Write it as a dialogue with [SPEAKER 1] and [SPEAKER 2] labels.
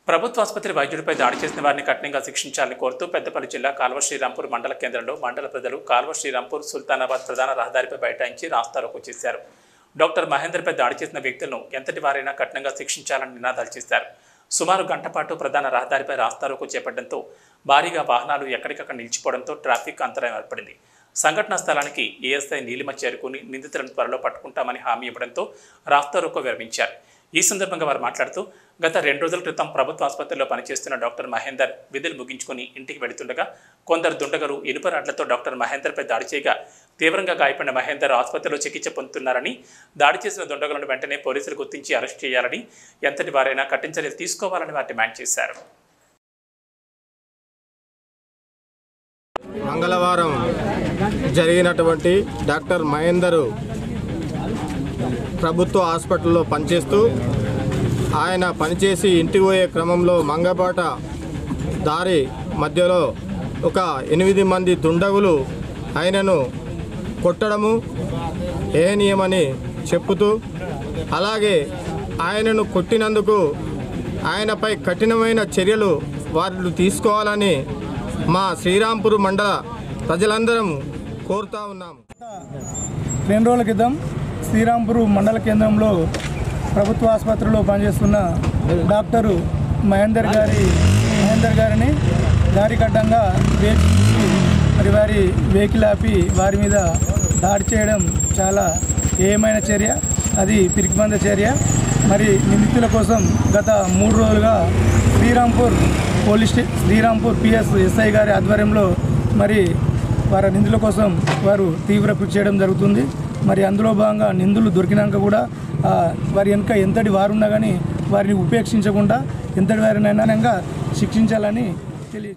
[SPEAKER 1] ప్రభుత్వ ఆసుపత్రి వైద్యుడిపై దాడి చేసిన వారిని కఠినంగా శిక్షించాలని కోరుతూ పెద్దపల్లి జిల్లా కాల్వ శ్రీరాంపూర్ మండల కేంద్రంలో మండల ప్రజలు కాల్వ శ్రీరాంపూర్ సుల్తానాబాద్ ప్రధాన రహదారిపై బైఠాయించి రాస్తారోకో చేశారు. డాక్టర్ మహేందర్పై దాడి చేసిన వ్యక్తులను ఎంతటి వారైనా కఠినంగా శిక్షించాలని నినాదాలు చేశారు. సుమారు గంట పాటు ప్రధాన రహదారిపై రాస్తారోకో చేపట్టడంతో భారీగా వాహనాలు ఎక్కడికక్కడ నిలిచిపోవడంతో ట్రాఫిక్ అంతరాయం ఏర్పడింది. సంఘటనా స్థలానికి ఏఎస్ఐ నీలిమ చేరుకుని నిందితులను త్వరలో పట్టుకుంటామని హామీ ఇవ్వడంతో రాస్తారోకో విరమించారు. ఈ సందర్భంగా వారు మాట్లాడుతూ గత 2 రోజుల క్రితం ప్రభుత్వ ఆసుపత్రిలో పనిచేస్తున్న డాక్టర్ మహేందర్ విధులు ముగించుకుని ఇంటికి వెళుతుండగా కొందరు దుండగలు ఇనుప రాడ్లతో డాక్టర్ మహేందర్పై దాడి చేయగా తీవ్రంగా గాయపడిన మహేందర్ ఆసుపత్రిలో చికిత్స పొందుతున్నారని, దాడి చేసిన దుండగులను వెంటనే పోలీసులు గుర్తించి అరెస్ట్ చేయాలని, ఎంతటి వారైనా కఠిన చర్యలు తీసుకోవాలని వారు డిమాండ్ చేశారు.
[SPEAKER 2] మంగళవారం జరిగినటువంటి డాక్టర్ మహేందర్ ప్రభుత్వ హాస్పిటల్లో పనిచేస్తూ ఆయన పనిచేసి ఇంటికి పోయే క్రమంలో మంగబాట దారి మధ్యలో ఒక 8 మంది దుండగులు ఆయనను కొట్టడము ఏహనీయమని చెప్పుతూ, అలాగే ఆయనను కొట్టినందుకు ఆయనపై కఠినమైన చర్యలు వారు తీసుకోవాలని మా శ్రీరాంపూర్ మండల ప్రజలందరం కోరుతా ఉన్నాము.
[SPEAKER 3] 2 రోజుల క్రితం శ్రీరాంపూర్ మండల కేంద్రంలో ప్రభుత్వ ఆసుపత్రిలో పనిచేస్తున్న డాక్టరు మహేందర్ గారిని దారికడ్డంగా మరి వారి వెహికల్ ఆపి వారి మీద దాడి చేయడం చాలా ఏమైన చర్య, అది పిరికిబంద చర్య. మరి నిందితుల కోసం గత 3 రోజులుగా శ్రీరాంపూర్ పిఎస్ ఎస్ఐ గారి ఆధ్వర్యంలో మరి వారి నిందుల కోసం వారు తీవ్ర కృషి చేయడం జరుగుతుంది. మరి అందులో భాగంగా నిందులు దొరికినాక కూడా వారి వెనుక ఎంతటి వారున్నా కానీ వారిని ఉపేక్షించకుండా ఎంతటి వారినైనా శిక్షించాలని తెలియదు.